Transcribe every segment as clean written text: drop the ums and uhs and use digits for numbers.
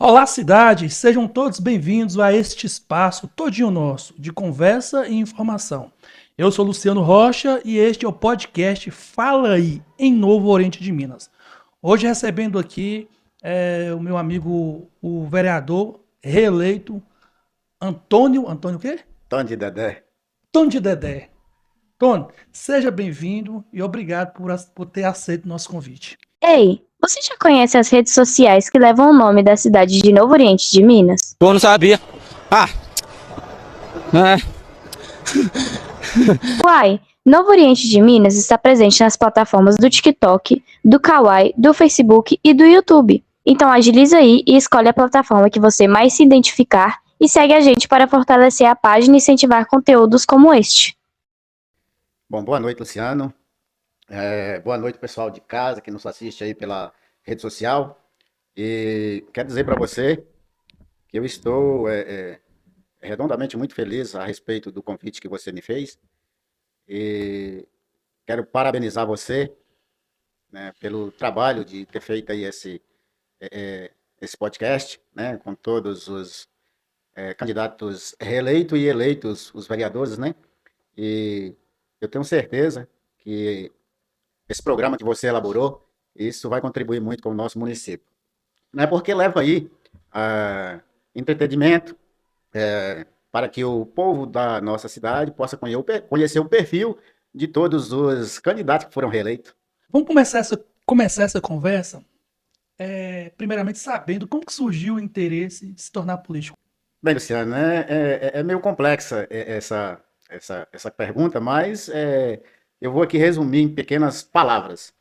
Olá, cidade! Sejam todos bem-vindos a este espaço todinho nosso, de conversa e informação. Eu sou Luciano Rocha e este é o podcast Fala Aí, em Novo Oriente de Minas. Hoje recebendo aqui o meu amigo, o vereador reeleito, Antônio o quê? Tony Dedé. Tony de Dedé. Tony, seja bem-vindo e obrigado por ter aceito o nosso convite. Ei, você já conhece as redes sociais que levam o nome da cidade de Novo Oriente de Minas? Eu não sabia. Ah, é. Uai, Novo Oriente de Minas está presente nas plataformas do TikTok, do Kawaii, do Facebook e do YouTube. Então agiliza aí e escolhe a plataforma que você mais se identificar e segue a gente para fortalecer a página e incentivar conteúdos como este. Bom, boa noite, Luciano. Boa noite, pessoal de casa que nos assiste aí pela rede social. E quero dizer para você que eu estou redondamente muito feliz a respeito do convite que você me fez. E quero parabenizar você, né, pelo trabalho de ter feito aí esse podcast, né, com todos os candidatos reeleitos e eleitos, os vereadores, né? E eu tenho certeza que esse programa que você elaborou, isso vai contribuir muito com o nosso município. Não é porque leva aí entretenimento para que o povo da nossa cidade possa conhecer o perfil de todos os candidatos que foram reeleitos. Vamos começar essa conversa primeiramente sabendo como que surgiu o interesse de se tornar político. Bem, Luciano, né, é meio complexa essa pergunta, mas eu vou aqui resumir em pequenas palavras.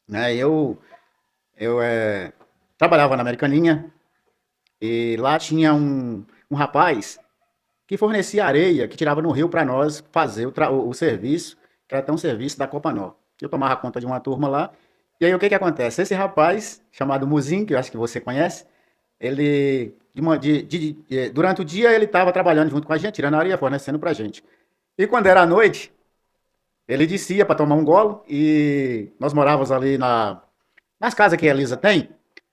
Né? Eu trabalhava na Americaninha e lá tinha um rapaz que fornecia areia, que tirava no rio para nós fazer o serviço, que era até um serviço da Copanó. Eu tomava conta de uma turma lá, e aí o que que acontece? Esse rapaz, chamado Muzinho, que eu acho que você conhece, ele, durante o dia, ele estava trabalhando junto com a gente, tirando areia, fornecendo para a gente. E quando era à noite, ele descia para tomar um golo, e nós morávamos ali nas casas que a Elisa tem,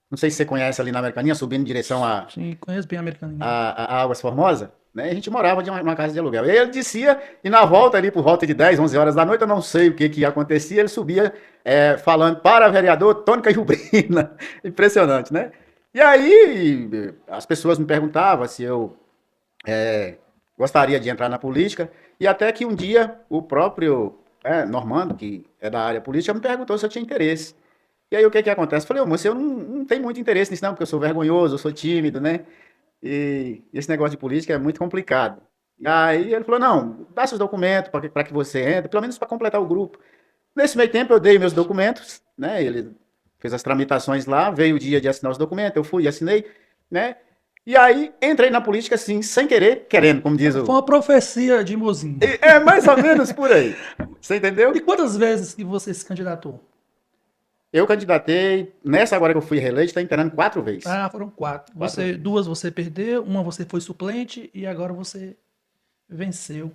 não sei se você conhece ali na Americaninha, subindo em direção Sim, conheço bem a Americaninha. a Águas Formosa, né? A gente morava de uma casa de aluguel. E aí ele descia, e na volta ali, por volta de 10, 11 horas da noite, eu não sei o que acontecia, ele subia falando para vereador Tônica Jubrina. Impressionante, né? E aí as pessoas me perguntavam se eu gostaria de entrar na política, e até que um dia o próprio Normando, que é da área política, me perguntou se eu tinha interesse. E aí o que acontece? Eu falei, moço, eu não tenho muito interesse nisso não, porque eu sou vergonhoso, eu sou tímido, né? E esse negócio de política é muito complicado. E aí ele falou, não, dá seus documentos para que você entre, pelo menos para completar o grupo. Nesse meio tempo eu dei meus documentos, né? Ele fez as tramitações lá, veio o dia de assinar os documentos, eu fui e assinei, né? E aí entrei na política assim, sem querer, querendo, como diz Foi o... uma profecia de Mozinho. É mais ou menos por aí. Você E entendeu? quantas vezes que você se candidatou? Eu candidatei, nessa agora que eu fui reeleito, está inteirando 4 vezes. Ah, foram quatro. 4 vezes. Duas você perdeu, uma você foi suplente e agora você venceu.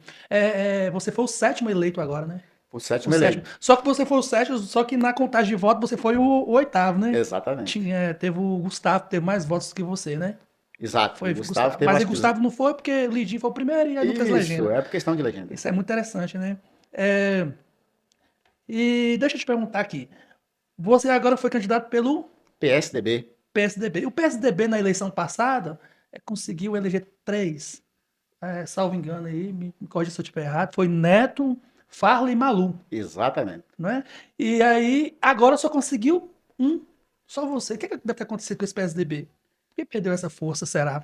Você foi o sétimo eleito agora, né? O O sétimo sétimo. eleito. Só que você foi o sétimo, só que na contagem de votos você foi o oitavo, né? Exatamente. Teve o Gustavo, teve mais votos que você, né? Exato. Foi O o Gustavo Gustavo. teve, Mas aí acho que... Gustavo não foi porque Lidinho foi o primeiro e aí não fez Isso, legenda. é por questão de legenda. Isso é muito interessante, né? E deixa eu te perguntar aqui. Você agora foi candidato pelo PSDB. PSDB. O PSDB na eleição passada conseguiu eleger três, salvo engano aí, me corrija se eu estiver errado, foi Neto, Farla e Malu, Exatamente. não é? E aí, agora só conseguiu um, só você. O que deve ter acontecido com esse PSDB? Por que perdeu essa força, será?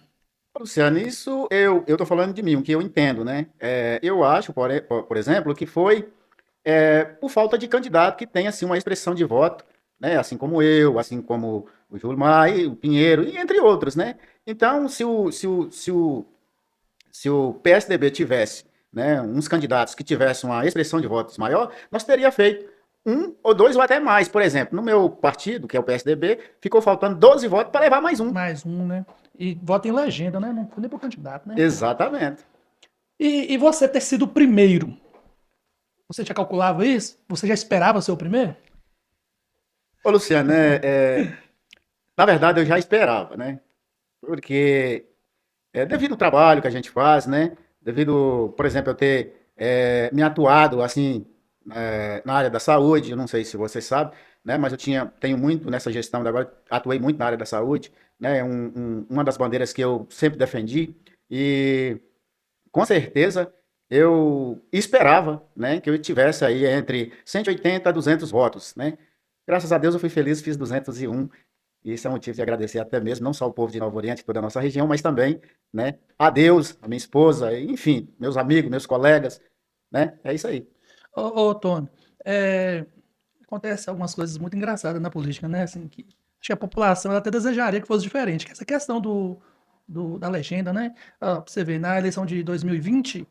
Luciano, isso eu tô falando de mim, o que eu entendo, né? Eu acho, por exemplo, que foi por falta de candidato que tem assim uma expressão de voto, né? Assim como eu, assim como o Júlio Maia, o Pinheiro, e entre outros, né? Então, se o PSDB tivesse, né, uns candidatos que tivessem uma expressão de votos maior, nós teria feito um ou dois ou até mais. Por exemplo, no meu partido, que é o PSDB, ficou faltando 12 votos para levar mais um. Mais um, né? E vota em legenda, né? Não foi nem pro candidato, né? Exatamente. E você ter sido o primeiro, você já calculava isso? Você já esperava ser o primeiro? Ô, Luciano, na verdade eu já esperava, né? porque devido ao trabalho que a gente faz, né? Devido, por exemplo, eu ter me atuado assim na área da saúde, eu não sei se você sabe, né? Mas tenho muito nessa gestão de agora, atuei muito na área da saúde, né? Uma das bandeiras que eu sempre defendi e com certeza eu esperava, né, que eu tivesse aí entre 180 a 200 votos, né? Graças a Deus eu fui feliz, fiz 201. E isso é um motivo de agradecer até mesmo, não só o povo de Novo Oriente, toda a nossa região, mas também, né, a Deus, a minha esposa, enfim, meus amigos, meus colegas, né? É isso aí. Ô, Tony, é, acontece algumas coisas muito engraçadas na política, né? Assim, que acho que a população ela até desejaria que fosse diferente. Que essa questão da legenda, né? Pra você ver, na eleição de 2020,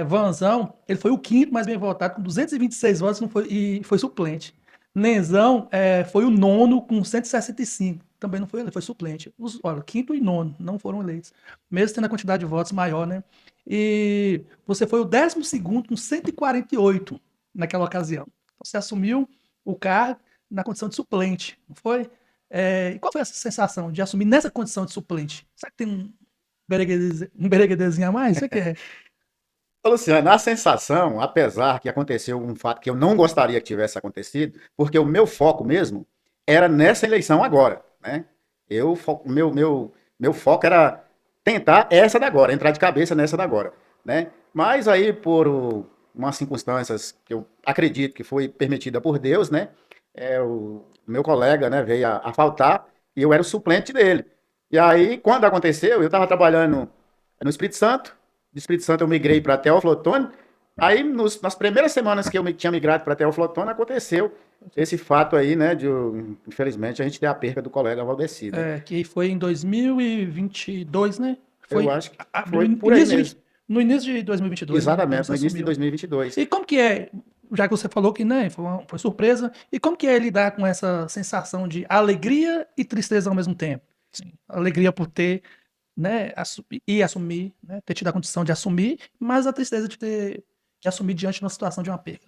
Vanzão, ele foi o quinto mais bem votado, com 226 votos e foi suplente. Nenzão foi o nono com 165. Também não foi ele, foi suplente. Olha, quinto e nono não foram eleitos. Mesmo tendo a quantidade de votos maior, né? E você foi o 12º com 148 naquela ocasião. Então, você assumiu o cargo na condição de suplente, não foi? E qual foi essa sensação de assumir nessa condição de suplente? Será que tem um bereguedezinho a mais? Você quer? Ô, Luciano, a sensação, apesar que aconteceu um fato que eu não gostaria que tivesse acontecido, porque o meu foco mesmo era nessa eleição agora, né? Meu foco era tentar essa da agora, entrar de cabeça nessa da agora, né? Mas aí, umas circunstâncias que eu acredito que foi permitida por Deus, né? O meu colega, né, veio a faltar e eu era o suplente dele. E aí, quando aconteceu, eu estava trabalhando no Espírito Santo. Do Espírito Santo eu migrei para Teófilo Otoni. Aí, nas primeiras semanas que eu tinha migrado para Teófilo Otoni, aconteceu esse fato aí, né? Infelizmente, a gente ter a perca do colega Valdeci, né? Que foi em 2022, né? Foi Eu acho que no foi por aí mesmo. no início de 2022, né? Quando Exatamente, você no início de assumiu. 2022. E como que é, já que você falou que, né, foi surpresa, e como que é lidar com essa sensação de alegria e tristeza ao mesmo tempo? Assim, alegria por ter, né, assumir, né, ter tido a condição de assumir, mas a tristeza de assumir diante de uma situação de uma perda.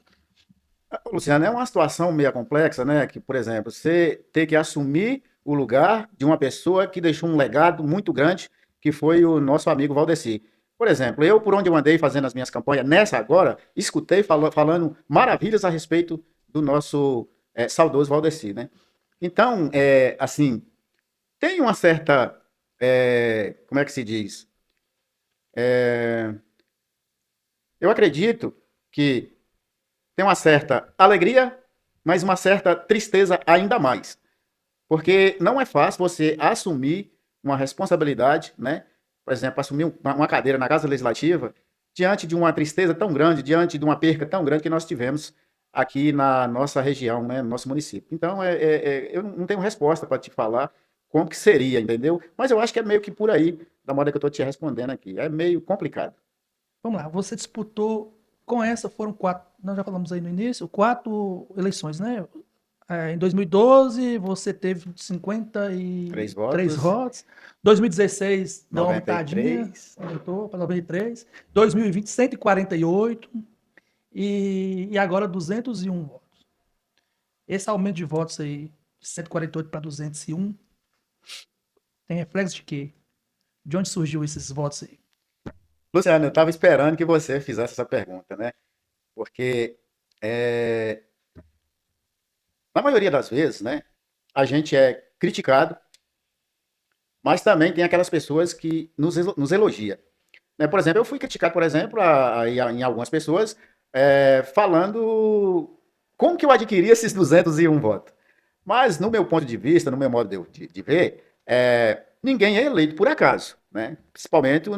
Luciano, é uma situação meio complexa, né? Que, por exemplo, você ter que assumir o lugar de uma pessoa que deixou um legado muito grande, que foi o nosso amigo Valdeci. Por exemplo, eu, por onde eu andei fazendo as minhas campanhas, nessa agora, escutei falando maravilhas a respeito do nosso saudoso Valdeci, né? Então, assim, tem uma certa, como é que se diz? Eu acredito que tem uma certa alegria, mas uma certa tristeza ainda mais. Porque não é fácil você assumir uma responsabilidade, né? Por exemplo, assumir uma cadeira na Casa Legislativa diante de uma tristeza tão grande, diante de uma perca tão grande que nós tivemos aqui na nossa região, né, no nosso município. Então, eu não tenho resposta para te falar como que seria, entendeu? Mas eu acho que é meio que por aí, da modo que eu estou te respondendo aqui. É meio complicado. Vamos lá, você disputou com essa, foram quatro, nós já falamos aí no início, quatro eleições, né? Em 2012, você teve 3 53 votos, votos. 2016, deu uma aumentadinha, 93. aumentou para 93. 2020, 148. E agora 201 votos. Esse aumento de votos aí, de 148 para 201, tem reflexo de quê? De onde surgiu esses votos aí? Luciano, eu estava esperando que você fizesse essa pergunta, né? Porque é, na maioria das vezes, né, a gente é criticado, mas também tem aquelas pessoas que nos elogia. Né? Por exemplo, eu fui criticado, por exemplo, em algumas pessoas, falando como que eu adquiri esses 201 votos. Mas, no meu ponto de vista, no meu modo de ver, ninguém é eleito por acaso, né? Principalmente,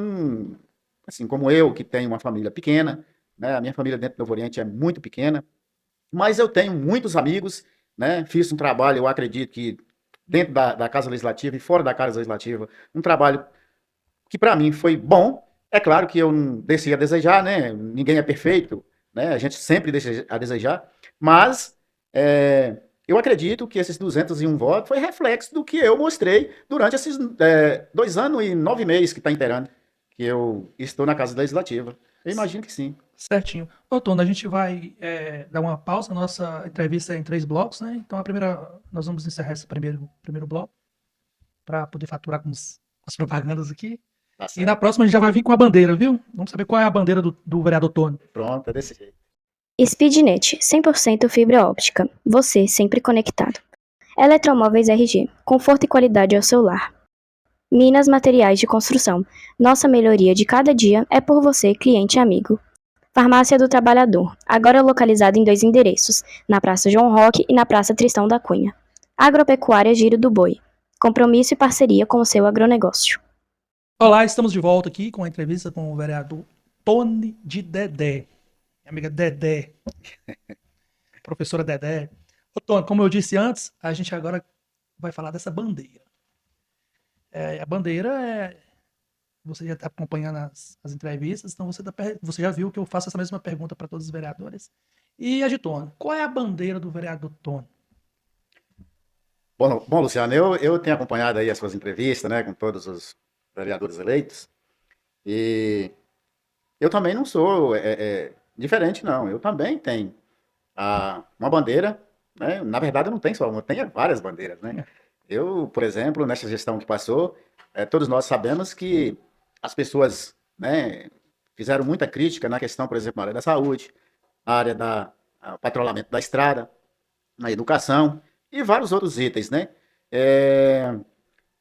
assim como eu, que tenho uma família pequena, né? A minha família dentro do Novo Oriente é muito pequena, mas eu tenho muitos amigos, né? Fiz um trabalho, eu acredito que dentro da Casa Legislativa e fora da Casa Legislativa, um trabalho que para mim foi bom. É claro que eu não deixei a desejar, né? Ninguém é perfeito, né? A gente sempre deixa a desejar, mas eu acredito que esses 201 votos foi reflexo do que eu mostrei durante esses 2 anos e 9 meses que está inteirando, que eu estou na Casa Legislativa. Eu imagino que sim. Certinho. Ô, Tono, a gente vai dar uma pausa. Nossa entrevista é em 3 blocos, né? Então, nós vamos encerrar esse primeiro bloco para poder faturar com uns as propagandas aqui. Tá E na certo. próxima a gente já vai vir com a bandeira, viu? Vamos saber qual é a bandeira do vereador Tony. Pronto, é desse jeito. Speednet, 100% fibra óptica. Você sempre conectado. Eletromóveis RG, conforto e qualidade ao seu lar. Minas Materiais de Construção. Nossa melhoria de cada dia é por você, cliente e amigo. Farmácia do Trabalhador, agora localizada em 2 endereços, na Praça João Roque e na Praça Tristão da Cunha. Agropecuária Giro do Boi. Compromisso e parceria com o seu agronegócio. Olá, estamos de volta aqui com a entrevista com o vereador Tony de Dedé. Minha amiga Dedé. Professora Dedé. Ô, Tony, como eu disse antes, a gente agora vai falar dessa bandeira. A bandeira é... Você já está acompanhando as entrevistas, então você já viu que eu faço essa mesma pergunta para todos os vereadores. E a de Tony, qual é a bandeira do vereador Tony? Bom, Luciano, eu tenho acompanhado aí as suas entrevistas, né, com todos os vereadores eleitos, e eu também não sou diferente, não. Eu também tenho uma bandeira, né? Na verdade, eu não tenho só uma, eu tenho várias bandeiras, né? Eu, por exemplo, nessa gestão que passou, todos nós sabemos que as pessoas, né, fizeram muita crítica na questão, por exemplo, na área da saúde, na área do patrulhamento da estrada, na educação e vários outros itens, né? É,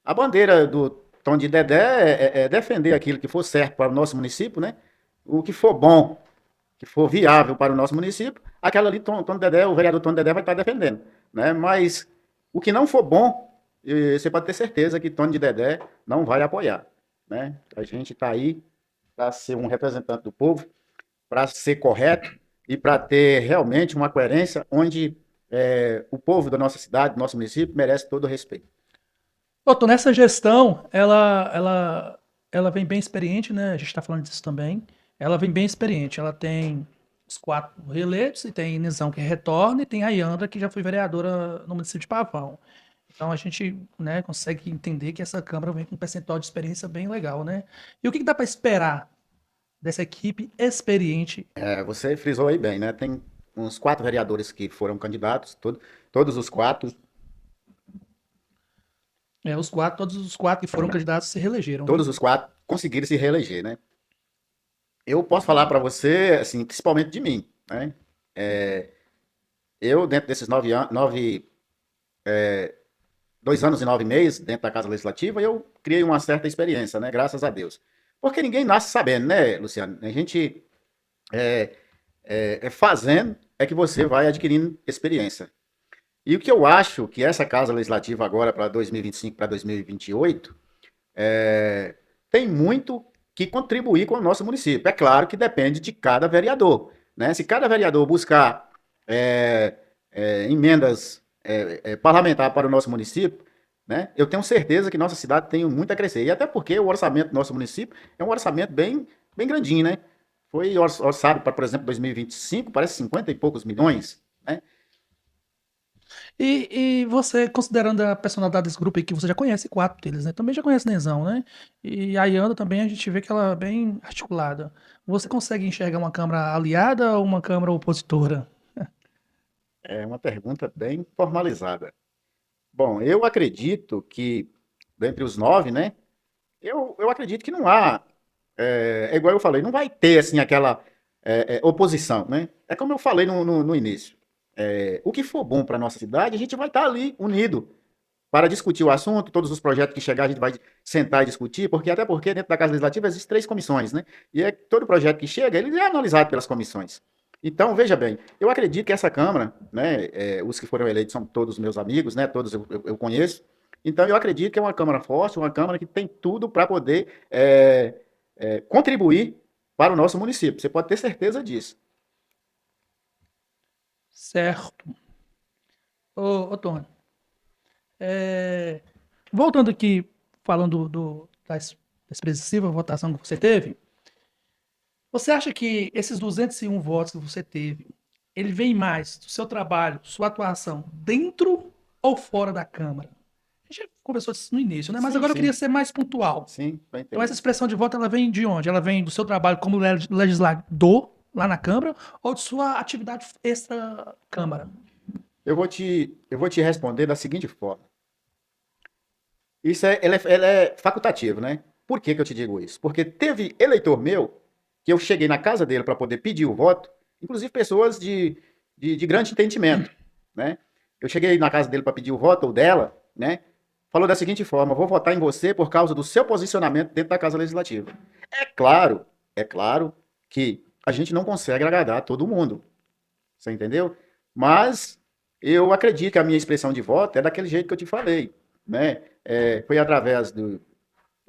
a bandeira do Tom de Dedé é defender aquilo que for certo para o nosso município, né? O que for bom, que for viável para o nosso município, aquela ali, Tom de Dedé, o vereador Tom de Dedé vai estar defendendo, né? Mas o que não for bom, você pode ter certeza que Tom de Dedé não vai apoiar, né? A gente está aí para ser um representante do povo, para ser correto e para ter realmente uma coerência onde o povo da nossa cidade, do nosso município, merece todo o respeito. Ô, Tony, nessa gestão, ela vem bem experiente, né? A gente está falando disso também. Ela vem bem experiente. Ela tem os 4 reeleitos, e tem Nizão que retorna, e tem a Yandra, que já foi vereadora no município de Pavão. Então a gente, né, consegue entender que essa Câmara vem com um percentual de experiência bem legal, né? E o que dá para esperar dessa equipe experiente? Você frisou aí bem, né? Tem uns 4 vereadores que foram candidatos, todos os 4, Todos os 4 que foram candidatos se reelegeram, né? todos os 4 conseguiram se reeleger, né? Eu posso falar para você, assim, principalmente de mim, né? Eu, dentro desses 2 anos e 9 meses dentro da Casa Legislativa, eu criei uma certa experiência, né? Graças a Deus. Porque ninguém nasce sabendo, né, Luciano? A gente fazendo é que você vai adquirindo experiência. E o que eu acho que essa Casa Legislativa agora para 2025, para 2028, tem muito que contribuir com o nosso município. É claro que depende de cada vereador, né? Se cada vereador buscar emendas parlamentares para o nosso município, né? Eu tenho certeza que nossa cidade tem muito a crescer. E até porque o orçamento do nosso município é um orçamento bem, bem grandinho, né? Foi orçado para, por exemplo, 2025, parece 50 e poucos milhões, né? E você, considerando a personalidade desse grupo aí, que você já conhece 4 deles, né? Também já conhece Nenzão, né? E a Yanda também a gente vê que ela é bem articulada. Você consegue enxergar uma Câmara aliada ou uma Câmara opositora? É uma pergunta bem formalizada. Bom, eu acredito que, dentre os 9, né? Eu acredito que não há. É igual eu falei, não vai ter assim aquela oposição, né? É como eu falei no início. O que for bom para nossa cidade, a gente vai estar ali unido para discutir o assunto, todos os projetos que chegar, a gente vai sentar e discutir, até porque dentro da Casa Legislativa existem 3 comissões, né? E todo projeto que chega, ele é analisado pelas comissões. Então, veja bem, eu acredito que essa Câmara, né, os que foram eleitos são todos meus amigos, né? Todos eu conheço. Então, eu acredito que é uma Câmara forte, uma Câmara que tem tudo para poder contribuir para o nosso município. Você pode ter certeza disso. Certo. Ô Tony, voltando aqui, falando da expressiva votação que você teve, você acha que esses 201 votos que você teve, ele vem mais do seu trabalho, sua atuação dentro ou fora da Câmara? A gente já conversou disso no início, né? Mas Sim, agora eu sim. queria ser mais pontual. Sim, vai Então essa entender. expressão de voto, ela vem de onde? Ela vem do seu trabalho como legislador lá na Câmara ou de sua atividade extra-Câmara? Eu vou te responder da seguinte forma. Isso ele é facultativo, né? Por que que eu te digo isso? Porque teve eleitor meu que eu cheguei na casa dele para poder pedir o voto, inclusive pessoas de grande entendimento, né? Eu cheguei na casa dele para pedir o voto, ou dela, né? Falou da seguinte forma: vou votar em você por causa do seu posicionamento dentro da Casa Legislativa. É claro que a gente não consegue agradar todo mundo, você entendeu? Mas eu acredito que a minha expressão de voto é daquele jeito que eu te falei, né? Foi através do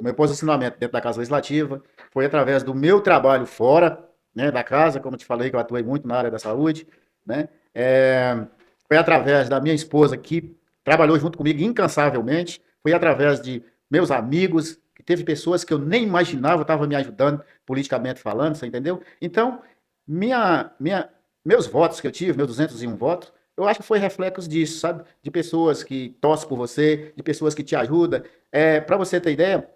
meu posicionamento dentro da Casa Legislativa, foi através do meu trabalho fora, né, da casa, como eu te falei, que eu atuei muito na área da saúde, né? Foi através da minha esposa, que trabalhou junto comigo incansavelmente, foi através de meus amigos, que teve pessoas que eu nem imaginava estavam me ajudando politicamente falando, você entendeu? Então, meus votos que eu tive, meus 201 votos, eu acho que foi reflexo disso, sabe? De pessoas que torcem por você, de pessoas que te ajudam. Para você ter ideia,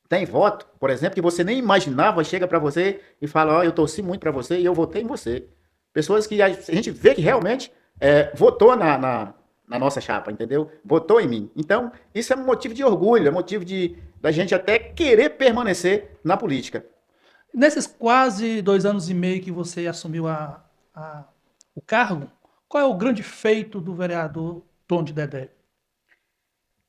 tem voto, por exemplo, que você nem imaginava, chega para você e fala: ó, eu torci muito para você e eu votei em você. Pessoas que a gente vê que realmente votou na nossa chapa, entendeu? Votou em mim. Então, isso é um motivo de orgulho, é motivo da gente até querer permanecer na política. Nesses quase 2 anos e meio que você assumiu o cargo, qual é o grande feito do vereador Tony Dedé?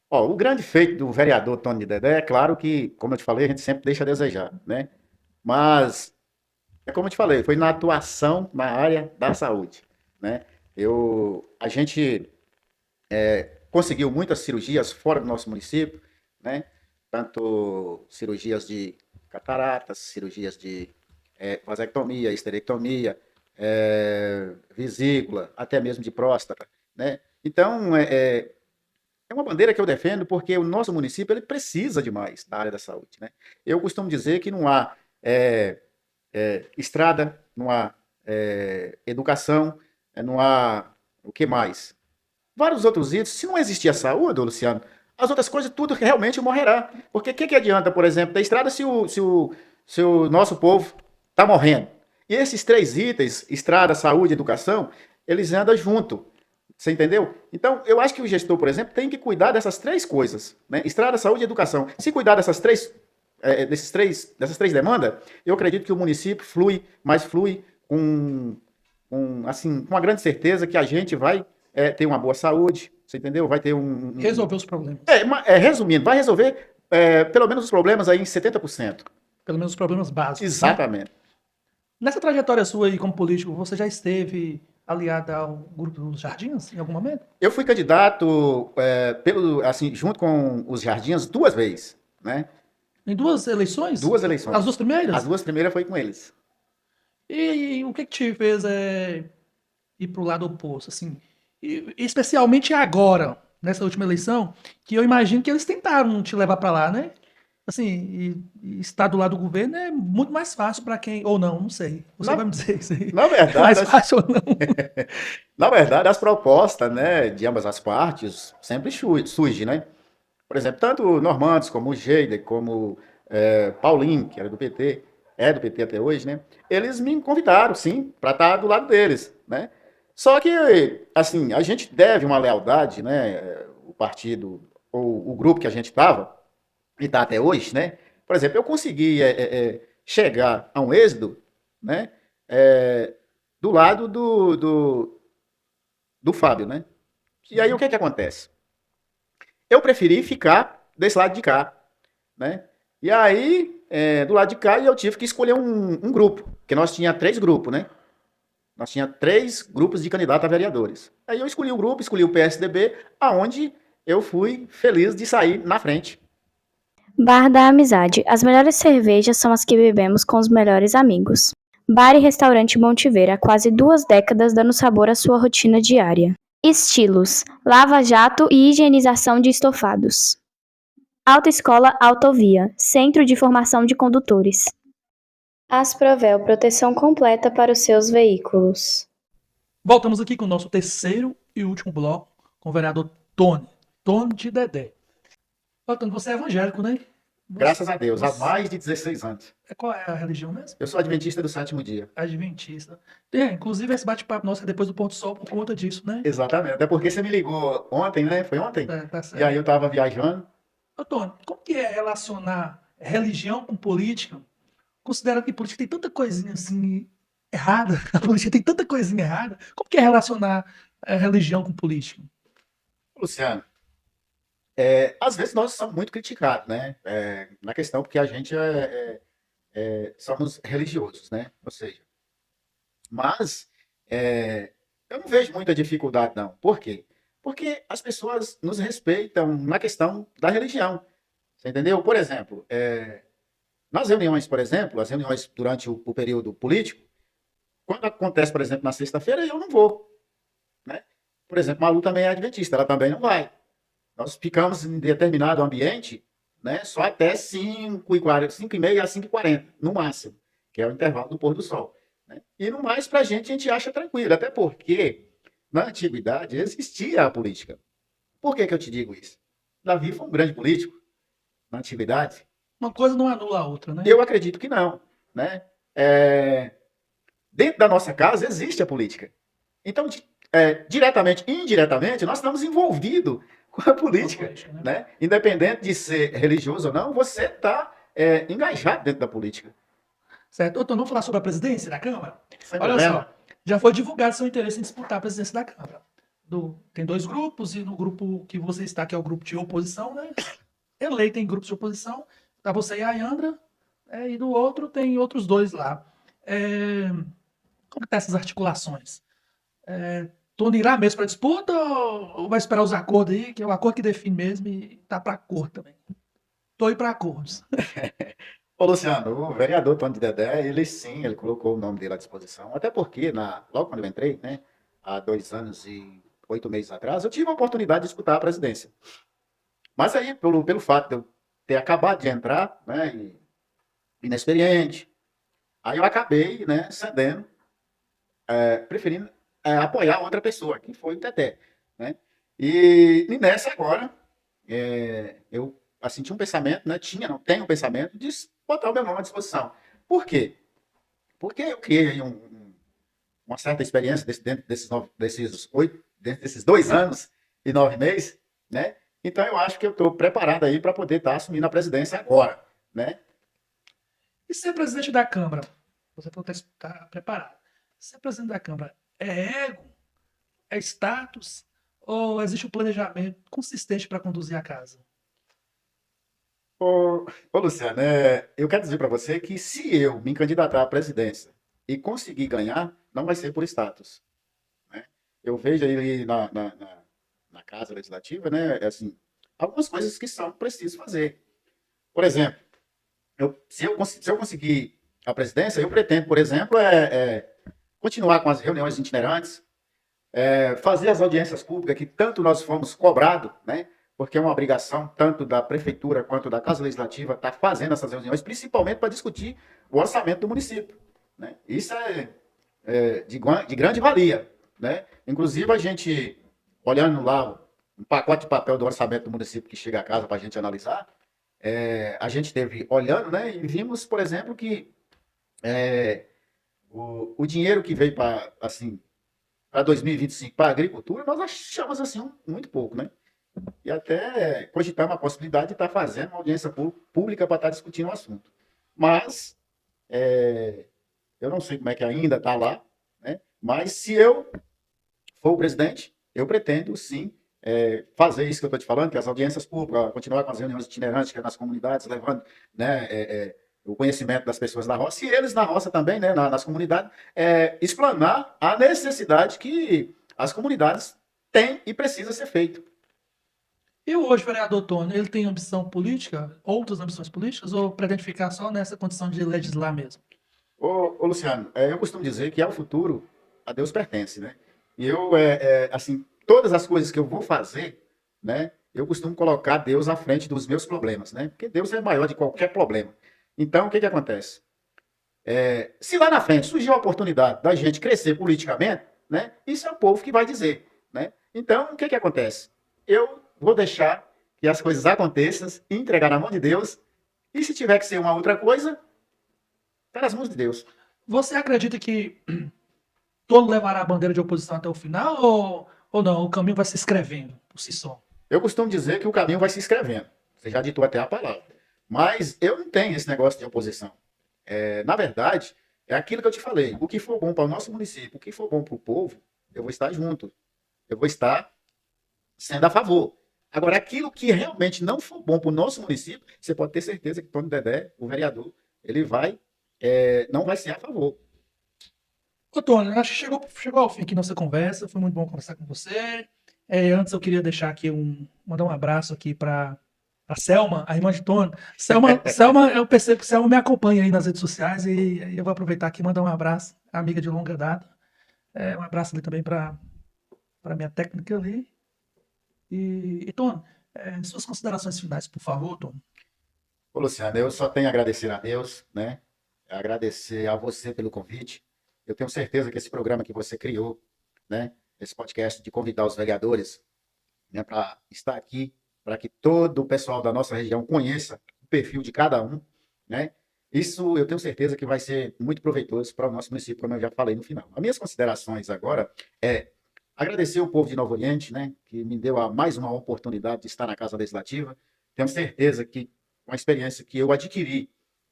Ó, o grande feito do vereador Tony Dedé, é claro que, como eu te falei, a gente sempre deixa a desejar, né? Mas, é como eu te falei, foi na atuação na área da saúde, né? A gente conseguiu muitas cirurgias fora do nosso município, né? Tanto cirurgias de cataratas, cirurgias de vasectomia, esterectomia, vesícula, até mesmo de próstata, né? Então, é uma bandeira que eu defendo porque o nosso município ele precisa demais da área da saúde, né? Eu costumo dizer que não há estrada, não há educação, não há o que mais? Vários outros itens. Se não existir a saúde, ô Luciano, as outras coisas tudo realmente morrerá. Porque o que adianta, por exemplo, ter estrada se o nosso povo está morrendo? E esses três itens, estrada, saúde, educação, eles andam junto. Você entendeu? Então, eu acho que o gestor, por exemplo, tem que cuidar dessas três coisas, né? Estrada, saúde e educação. Se cuidar dessas três demandas, eu acredito que o município flui assim, com uma grande certeza que a gente vai ter uma boa saúde, você entendeu? Vai ter Resolver os problemas. Resumindo, vai resolver pelo menos os problemas aí em 70%. Pelo menos os problemas básicos. Né? Exatamente. Nessa trajetória sua aí como político, você já esteve aliado ao grupo dos Jardins em algum momento? Eu fui candidato junto com os Jardins 2 vezes, né? Em 2 eleições? 2 eleições. As 2 primeiras? As 2 primeiras foi com eles. E o que te fez ir pro lado oposto, assim? E especialmente agora, nessa última eleição, que eu imagino que eles tentaram te levar para lá, né? Assim, e estar do lado do governo é muito mais fácil para quem... Ou não sei. Você vai me dizer isso aí. Na verdade... mais fácil ou não? Na verdade, as propostas, né, de ambas as partes sempre surgem, né? Por exemplo, tanto Normandes como o Geider, como Paulinho, que era do PT, é do PT até hoje, né? Eles me convidaram, sim, para estar do lado deles, né? Só que, assim, a gente deve uma lealdade, né? O partido, ou o grupo que a gente estava, e está até hoje, né? Por exemplo, eu consegui chegar a um êxito, né? Do lado do Fábio, né? E aí o que acontece? Eu preferi ficar desse lado de cá, né? E aí, do lado de cá, eu tive que escolher um grupo, porque nós tinha 3 grupos, né? Nós tinha 3 grupos de candidatos a vereadores. Aí eu escolhi o grupo, escolhi o PSDB, aonde eu fui feliz de sair na frente. Bar da Amizade. As melhores cervejas são as que bebemos com os melhores amigos. Bar e restaurante Montiver, há quase 2 décadas dando sabor à sua rotina diária. Estilos: lava-jato e higienização de estofados. Autoescola Autovia, Centro de Formação de Condutores. Asprovel, proteção completa para os seus veículos. Voltamos aqui com o nosso terceiro e último bloco, com o vereador Tony de Dedé. Tony, você é evangélico, né? Graças a Deus, há mais de 16 anos. Qual é a religião mesmo? Eu sou adventista do 7º dia. Adventista. Inclusive esse bate-papo nosso é depois do pôr do sol por conta disso, né? Exatamente, até porque você me ligou ontem, né? Foi ontem? Tá certo. E aí eu tava viajando, Ô, Tony, como que é relacionar religião com política? Considerando que política tem tanta coisinha assim errada, a política tem tanta coisinha errada, como que é relacionar religião com política? Luciano, às vezes nós somos muito criticados, né? Na questão porque a gente somos religiosos, né? Ou seja, mas eu não vejo muita dificuldade, não. Por quê? Porque as pessoas nos respeitam na questão da religião. Você entendeu? Por exemplo, nas reuniões, por exemplo, as reuniões durante o período político, quando acontece, por exemplo, na sexta-feira, eu não vou, né? Por exemplo, Malu também é adventista, ela também não vai. Nós ficamos em determinado ambiente, né, só até 5h40, 5h30 a 5h40, no máximo, que é o intervalo do pôr do sol, né? E no mais, para a gente acha tranquilo, até porque na antiguidade existia a política. Por que eu te digo isso? Davi foi um grande político na antiguidade. Uma coisa não anula a outra, né? Eu acredito que não, né? Dentro da nossa casa existe a política. Então, diretamente e indiretamente, nós estamos envolvidos com a política, Né? né? Independente de ser religioso ou não, você está engajado dentro da política. Certo? Então, vamos falar sobre a presidência da Câmara? Sem Olha problema. só, já foi divulgado seu interesse em disputar a presidência da Câmara. Tem dois grupos, e no grupo que você está, que é o grupo de oposição, né? Eleito em grupos de oposição, tá você e a Ayandra, e do outro tem outros dois lá. Como que tá essas articulações? Tony irá mesmo para disputa ou vai esperar os acordos aí, que é o acordo que define mesmo e tá para acordo também? Tô aí para acordos. Ô, Luciano, o vereador Tony de Dedé, ele sim, ele colocou o nome dele à disposição, até porque, logo quando eu entrei, né, há 2 anos e 8 meses atrás, eu tive a oportunidade de disputar a presidência. Mas aí, pelo fato de eu ter acabado de entrar, né, e inexperiente, aí eu acabei, né, cedendo, preferindo apoiar outra pessoa, que foi o Teté, né? E nessa agora, eu assim, tinha um pensamento, né? Não tenho um pensamento de botar o meu nome à disposição. Por quê? Porque eu criei aí uma certa experiência dentro desses 2 anos e 9 meses, né? Então eu acho que eu estou preparado aí para poder estar assumindo a presidência agora, né? E ser presidente da Câmara? Você falou que está preparado. Ser presidente da Câmara é ego? É status? Ou existe um planejamento consistente para conduzir a casa? Ô Luciano, eu quero dizer para você que se eu me candidatar à presidência e conseguir ganhar, não vai ser por status, né? Eu vejo aí na Casa Legislativa, né, assim, algumas coisas que são preciso fazer. Por exemplo, se eu conseguir a presidência, eu pretendo, por exemplo, continuar com as reuniões itinerantes, fazer as audiências públicas que tanto nós fomos cobrados, né? Porque é uma obrigação tanto da prefeitura quanto da Casa Legislativa estar fazendo essas reuniões, principalmente para discutir o orçamento do município, né? Isso de grande valia, né? Inclusive a gente olhando lá um pacote de papel do orçamento do município que chega a casa para a gente analisar, a gente teve olhando, né? E vimos, por exemplo, que o dinheiro que veio para assim para 2025 para a agricultura, nós achamos assim muito pouco, né? E até cogitamos a possibilidade de estar fazendo uma audiência pública para estar discutindo o assunto. Mas eu não sei como é que ainda está lá, né? Mas se eu for o presidente, eu pretendo sim fazer isso que eu estou te falando, que as audiências públicas, continuar com as reuniões itinerantes que é nas comunidades, levando, né, o conhecimento das pessoas da roça, e eles na roça também, né, nas comunidades, explanar a necessidade que as comunidades têm e precisa ser feito. E hoje, o vereador Tony, ele tem ambição política, outras ambições políticas, ou pretende ficar só nessa condição de legislar mesmo? Ô Luciano, eu costumo dizer que ao futuro a Deus pertence, né? E eu, assim, todas as coisas que eu vou fazer, né, eu costumo colocar Deus à frente dos meus problemas, né? Porque Deus é maior de qualquer problema. Então, o que acontece? Se lá na frente surgir a oportunidade da gente crescer politicamente, né, isso é o povo que vai dizer, né? Então, o que acontece? Eu vou deixar que as coisas aconteçam, entregar na mão de Deus, e se tiver que ser uma outra coisa, está nas mãos de Deus. Você acredita que Tony levará a bandeira de oposição até o final ou não? O caminho vai se escrevendo por si só? Eu costumo dizer que o caminho vai se escrevendo, Você já ditou até a palavra. Mas eu não tenho esse negócio de oposição. Na verdade, é aquilo que eu te falei. O que for bom para o nosso município, o que for bom para o povo, eu vou estar junto. Eu vou estar sendo a favor. Agora, aquilo que realmente não for bom para o nosso município, você pode ter certeza que Tony Dedé, o vereador, ele não vai ser a favor. Ô, Tony, acho que chegou ao fim aqui nossa conversa. Foi muito bom conversar com você. Antes eu queria deixar aqui mandar um abraço aqui para a Selma, a irmã de Tony. Selma, eu percebo que Selma me acompanha aí nas redes sociais e eu vou aproveitar aqui e mandar um abraço, amiga de longa data. Um abraço ali também para minha técnica ali. E Tony, suas considerações finais, por favor, Tony. Ô, Luciano, eu só tenho a agradecer a Deus, né? Agradecer a você pelo convite. Eu tenho certeza que esse programa que você criou, né? Esse podcast de convidar os vereadores, né, para estar aqui, para que todo o pessoal da nossa região conheça o perfil de cada um, né? Isso eu tenho certeza que vai ser muito proveitoso para o nosso município, como eu já falei no final. As minhas considerações agora é agradecer o povo de Novo Oriente, né, que me deu mais uma oportunidade de estar na Casa Legislativa. Tenho certeza que, com a experiência que eu adquiri,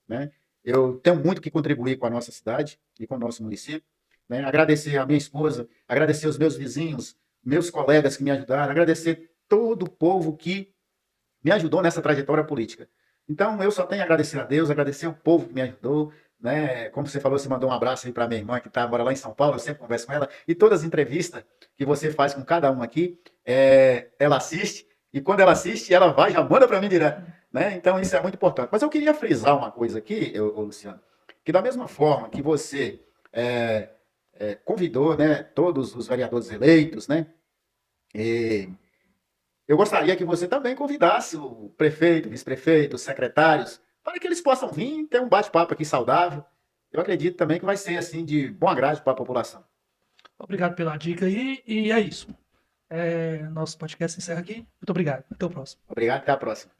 né, eu tenho muito que contribuir com a nossa cidade e com o nosso município. Né? Agradecer a minha esposa, agradecer os meus vizinhos, meus colegas que me ajudaram, agradecer todo o povo que me ajudou nessa trajetória política. Então, eu só tenho a agradecer a Deus, agradecer o povo que me ajudou, né? Como você falou, você mandou um abraço aí para minha irmã que mora lá em São Paulo, eu sempre converso com ela, e todas as entrevistas que você faz com cada um aqui, ela assiste, e quando ela assiste, ela vai, já manda para mim direto, né? Então, isso é muito importante. Mas eu queria frisar uma coisa aqui, Luciano, que da mesma forma que você convidou, né, todos os vereadores eleitos, né? E eu gostaria que você também convidasse o prefeito, vice-prefeito, os secretários, para que eles possam vir ter um bate-papo aqui saudável. Eu acredito também que vai ser assim de bom agrado para a população. Obrigado pela dica aí, e é isso. Nosso podcast se encerra aqui. Muito obrigado. Até o próximo. Obrigado, até a próxima.